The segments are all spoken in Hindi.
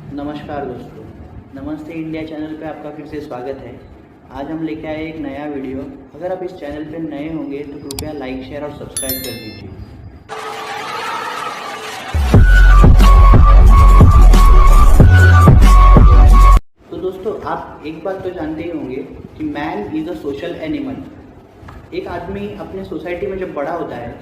नमस्कार दोस्तों, नमस्ते इंडिया चैनल पे आपका फिर से स्वागत है। आज हम लेके आए एक नया वीडियो। अगर आप इस चैनल पे नए होंगे तो कृपया लाइक, शेयर और सब्सक्राइब कर दीजिए। तो दोस्तों, आप एक बात तो जानते ही होंगे कि man is a social animal. एक आदमी अपने सोसाइटी में जब बड़ा होता है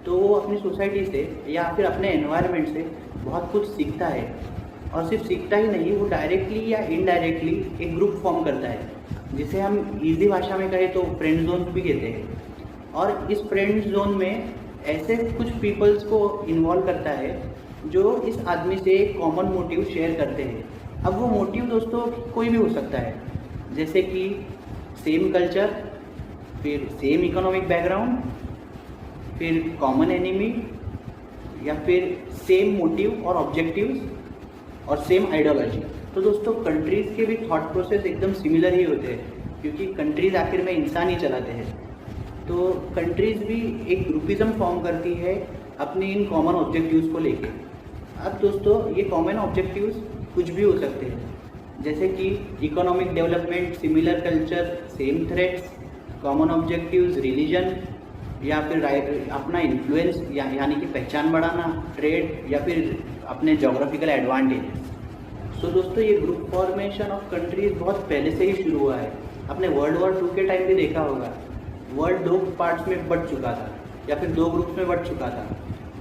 तो वो अपनी सोसाइटी से या फिर अपने एनवायरनमेंट से बहुत कुछ सीखता है। और सिर्फ सीखता ही नहीं, वो डायरेक्टली या इनडायरेक्टली एक ग्रुप फॉर्म करता है, जिसे हम इजी भाषा में कहें तो फ्रेंड जोन भी कहते हैं। और इस फ्रेंड जोन में ऐसे कुछ पीपल्स को इन्वॉल्व करता है जो इस आदमी से एक कॉमन मोटिव शेयर करते हैं। अब वो मोटिव दोस्तों कोई भी हो सकता है, जैसे कि सेम कल्चर, फिर सेम इकोनॉमिक बैकग्राउंड, फिर कॉमन एनिमी, या फिर सेम मोटिव और ऑब्जेक्टिव्स और सेम आइडियोलॉजी। तो दोस्तों, कंट्रीज़ के भी थॉट प्रोसेस एकदम सिमिलर ही होते हैं, क्योंकि कंट्रीज़ आखिर में इंसान ही चलाते हैं। तो कंट्रीज़ भी एक ग्रुपिज़म फॉर्म करती है अपने इन कॉमन ऑब्जेक्टिव्स को लेके। अब दोस्तों, ये कॉमन ऑब्जेक्टिव्स कुछ भी हो सकते हैं, जैसे कि economic development, similar culture, same threats, common objectives, religion, या फिर अपना इन्फ्लुएंस यानी कि पहचान बढ़ाना, ट्रेड, या फिर अपने जोग्राफिकल एडवांटेज। सो दोस्तों, ये ग्रुप फॉर्मेशन ऑफ कंट्रीज बहुत पहले से ही शुरू हुआ है। आपने वर्ल्ड वॉर 2 के टाइम भी देखा होगा, वर्ल्ड 2 पार्ट्स में बट चुका था या फिर 2 ग्रुप्स में बट चुका था।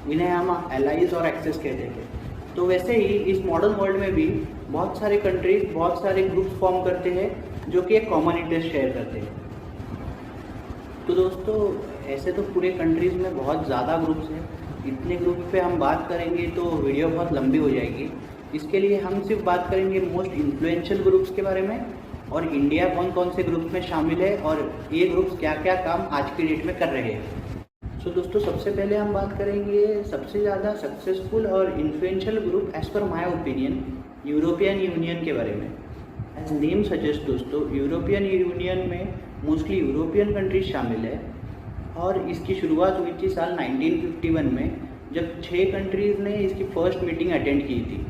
इन्हें हम एलाइज और एक्सेस कहते थे। तो वैसे ही इस मॉडर्न वर्ल्ड में भी बहुत सारे कंट्रीज बहुत सारे ग्रुप्स फॉर्म करते हैं जो कि एक कॉमन इंटरेस्ट शेयर करते हैं। तो दोस्तों, ऐसे तो पूरे कंट्रीज़ में बहुत ज़्यादा ग्रुप्स हैं। इतने ग्रुप पे हम बात करेंगे तो वीडियो बहुत लंबी हो जाएगी। इसके लिए हम सिर्फ बात करेंगे मोस्ट इन्फ्लुएंशियल ग्रुप्स के बारे में, और इंडिया कौन कौन से ग्रुप्स में शामिल है और ये ग्रुप्स क्या क्या काम आज की डेट में कर रहे हैं। सो दोस्तों, सबसे पहले हम बात करेंगे सबसे ज़्यादा सक्सेसफुल और influential group as per my opinion European union के बारे में। एज नेम सजेस्ट दोस्तों, यूरोपियन यूनियन में मोस्टली यूरोपियन कंट्रीज शामिल है। और इसकी शुरुआत हुई थी साल 1951 में, जब 6 कंट्रीज़ ने इसकी फर्स्ट मीटिंग अटेंड की थी।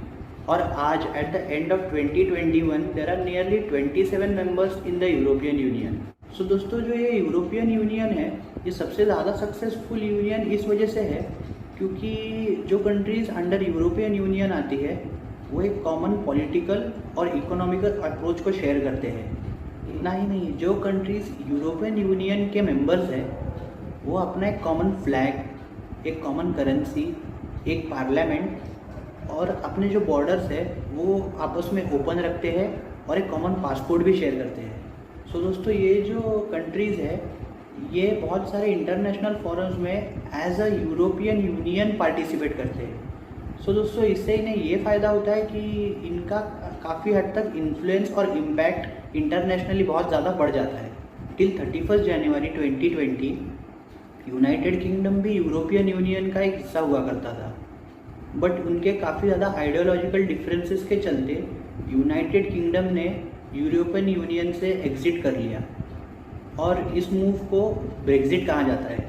और आज at the end of 2021 there are nearly 27 members in the European Union. So दोस्तों, जो ये यूरोपियन यूनियन है, ये सबसे ज़्यादा सक्सेसफुल यूनियन इस वजह से है क्योंकि जो कंट्रीज़ अंडर यूरोपियन यूनियन आती है वो एक कॉमन पॉलिटिकल और इकोनॉमिकल अप्रोच को शेयर करते हैं। इतना ही नहीं, जो कंट्रीज़ यूरोपियन यूनियन के मेंबर्स हैं वो अपना एक कॉमन फ्लैग, एक कॉमन करेंसी, एक पार्लियामेंट और अपने जो बॉर्डर्स है वो आपस में ओपन रखते हैं और एक कॉमन पासपोर्ट भी शेयर करते हैं। सो दोस्तों, ये जो कंट्रीज़ है ये बहुत सारे इंटरनेशनल फोरम्स में as a European Union participate करते हैं। सो दोस्तों, इससे इन्हें ये फ़ायदा होता है कि इनका काफ़ी हद तक इन्फ्लुएंस और इम्पैक्ट इंटरनेशनली बहुत ज़्यादा बढ़ जाता है। टिल 31 जनवरी 2020 यूनाइटेड किंगडम भी यूरोपियन यूनियन का एक हिस्सा हुआ करता था, बट उनके काफ़ी ज़्यादा आइडियोलॉजिकल डिफरेंसेस के चलते यूनाइटेड किंगडम ने यूरोपियन यूनियन से एग्ज़िट कर लिया और इस मूव को ब्रेक्जिट कहा जाता है।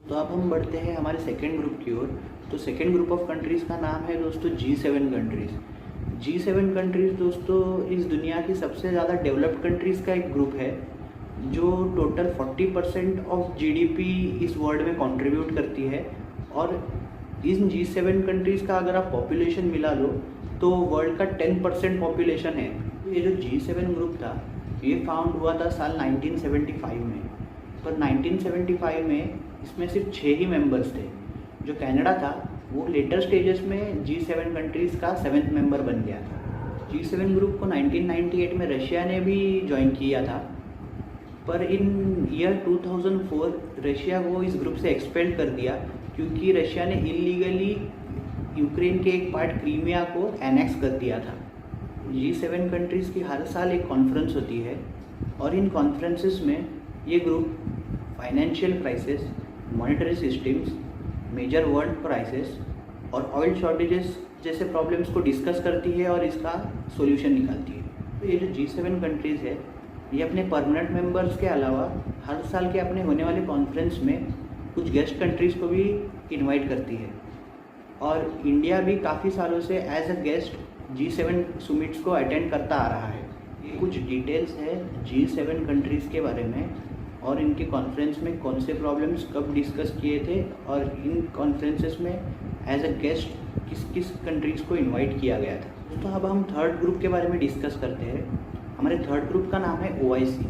तो अब हम बढ़ते हैं हमारे सेकेंड ग्रुप की ओर। तो सेकेंड ग्रुप ऑफ कंट्रीज़ का नाम है दोस्तों G7 कंट्रीज़। G7 कंट्रीज़ दोस्तों इस दुनिया की सबसे ज़्यादा डेवलप्ड कंट्रीज़ का एक ग्रुप है जो टोटल 40% ऑफ GDP इस वर्ल्ड में कंट्रीब्यूट करती है। और इन G7 कंट्रीज़ का अगर आप पॉपुलेशन मिला लो तो वर्ल्ड का 10% पॉपुलेशन है। ये जो G7 ग्रुप था ये फाउंड हुआ था साल 1975 में, पर 1975 में इसमें सिर्फ 6 ही मेंबर्स थे। जो कनाडा था वो लेटर स्टेजेस में G7 कंट्रीज़ का 7th मेंबर बन गया था। G7 ग्रुप को 1998 में रशिया ने भी ज्वाइन किया था, पर इन ईयर 2004 रशिया को इस ग्रुप से एक्सपेल कर दिया क्योंकि रशिया ने इलीगली यूक्रेन के एक पार्ट क्रीमिया को एनेक्स कर दिया था। G7 कंट्रीज़ की हर साल एक कॉन्फ्रेंस होती है और इन कॉन्फ्रेंसेस में ये group financial crisis, monetary systems, major world crisis और ऑयल शॉर्टेजेस जैसे प्रॉब्लम्स को डिस्कस करती है और इसका सॉल्यूशन निकालती है। तो ये जो G7 कंट्रीज़ है ये अपने परमानेंट मेंबर्स के अलावा हर साल के अपने होने वाले कॉन्फ्रेंस में कुछ गेस्ट कंट्रीज़ को भी इनवाइट करती है। और इंडिया भी काफ़ी सालों से एज अ गेस्ट G7 सुमिट्स को अटेंड करता आ रहा है। ये कुछ डिटेल्स है G7 कंट्रीज़ के बारे में और इनके कॉन्फ्रेंस में कौन से प्रॉब्लम्स कब डिस्कस किए थे और इन कॉन्फ्रेंसेस में एज अ गेस्ट किस किस कंट्रीज़ को इनवाइट किया गया था। तो अब हम थर्ड ग्रुप के बारे में डिस्कस करते हैं। हमारे थर्ड ग्रुप का नाम है OIC।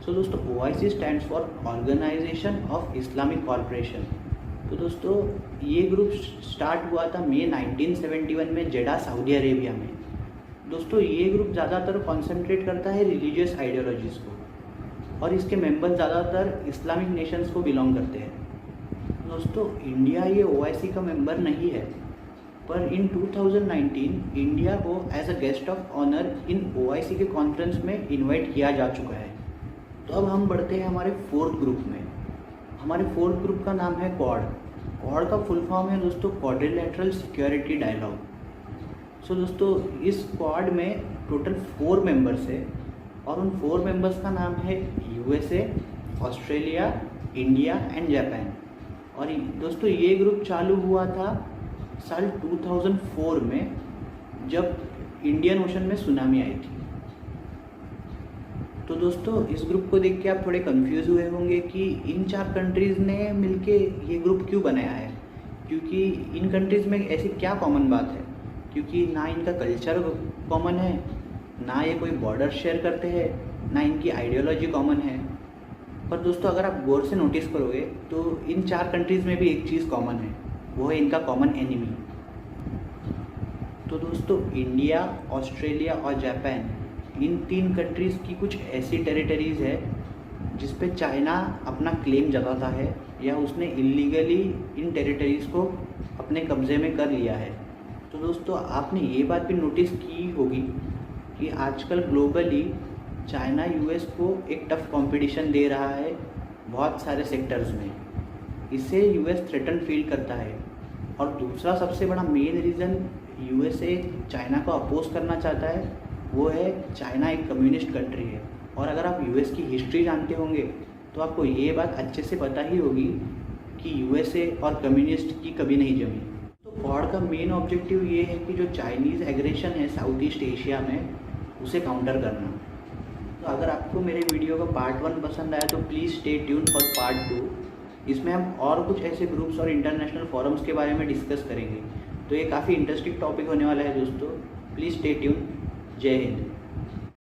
सो दोस्तों OIC stands for organisation of Islamic corporation. तो दोस्तों ये ग्रुप स्टार्ट हुआ था मई 1971 में जेडा, सऊदी अरेबिया में। दोस्तों ये ग्रुप ज़्यादातर कॉन्सेंट्रेट करता है रिलीजियस आइडियोलॉजीज़ को और इसके मेंबर ज़्यादातर इस्लामिक नेशंस को बिलोंग करते हैं। दोस्तों इंडिया ये OIC का मेंबर नहीं है, पर इन 2019 इंडिया को as a guest of honour in OIC के कॉन्फ्रेंस में इनवाइट किया जा चुका है। तो अब हम बढ़ते हैं हमारे फोर्थ ग्रुप में। हमारे फोर्थ ग्रुप का नाम है क्वाड। क्वाड का फुल फॉर्म है दोस्तों क्वाड्रिलैटरल सिक्योरिटी डायलॉग। सो दोस्तों इस क्वाड में टोटल 4 मेंबर्स है और उन 4 मेंबर्स का नाम है USA, Australia, India and Japan. और दोस्तों ये ग्रुप चालू हुआ था साल 2004 में जब इंडियन ओशन में सुनामी आई थी। तो दोस्तों इस ग्रुप को देख के आप थोड़े कंफ्यूज हुए होंगे कि इन 4 कंट्रीज़ ने मिलके ये ग्रुप क्यों बनाया है, क्योंकि इन कंट्रीज़ में ऐसी क्या कॉमन बात है। क्योंकि ना इनका कल्चर कॉमन है, ना ये कोई बॉर्डर शेयर करते हैं, ना इनकी आइडियोलॉजी कॉमन है। पर दोस्तों अगर आप गौर से नोटिस करोगे तो इन 4 कंट्रीज़ में भी एक चीज़ कॉमन है, वो है इनका कॉमन एनिमी। तो दोस्तों इंडिया, ऑस्ट्रेलिया और जापान इन 3 कंट्रीज़ की कुछ ऐसी टेरिटरीज़ है जिस पे चाइना अपना क्लेम जताता है या उसने इलीगली इन टेरिटरीज़ को अपने कब्ज़े में कर लिया है। तो दोस्तों आपने ये बात भी नोटिस की होगी कि आजकल ग्लोबली चाइना US को एक टफ कंपटीशन दे रहा है बहुत सारे सेक्टर्स में। इससे US थ्रेटन फील करता है। और दूसरा सबसे बड़ा मेन रीज़न USA चाइना को अपोज करना चाहता है वो है चाइना एक कम्युनिस्ट कंट्री है। और अगर आप US की हिस्ट्री जानते होंगे तो आपको ये बात अच्छे से पता ही होगी कि USA और कम्युनिस्ट की कभी नहीं जमी। तो क्वाड का मेन ऑब्जेक्टिव ये है कि जो चाइनीज़ एग्रेशन है साउथ ईस्ट एशिया में उसे काउंटर करना। तो अगर आपको मेरे वीडियो का पार्ट 1 पसंद आया तो please stay tune for part 2। इसमें हम और कुछ ऐसे ग्रुप्स और इंटरनेशनल फोरम्स के बारे में डिस्कस करेंगे। तो ये काफ़ी इंटरेस्टिंग टॉपिक होने वाला है दोस्तों। Please stay tune. जय हिंद।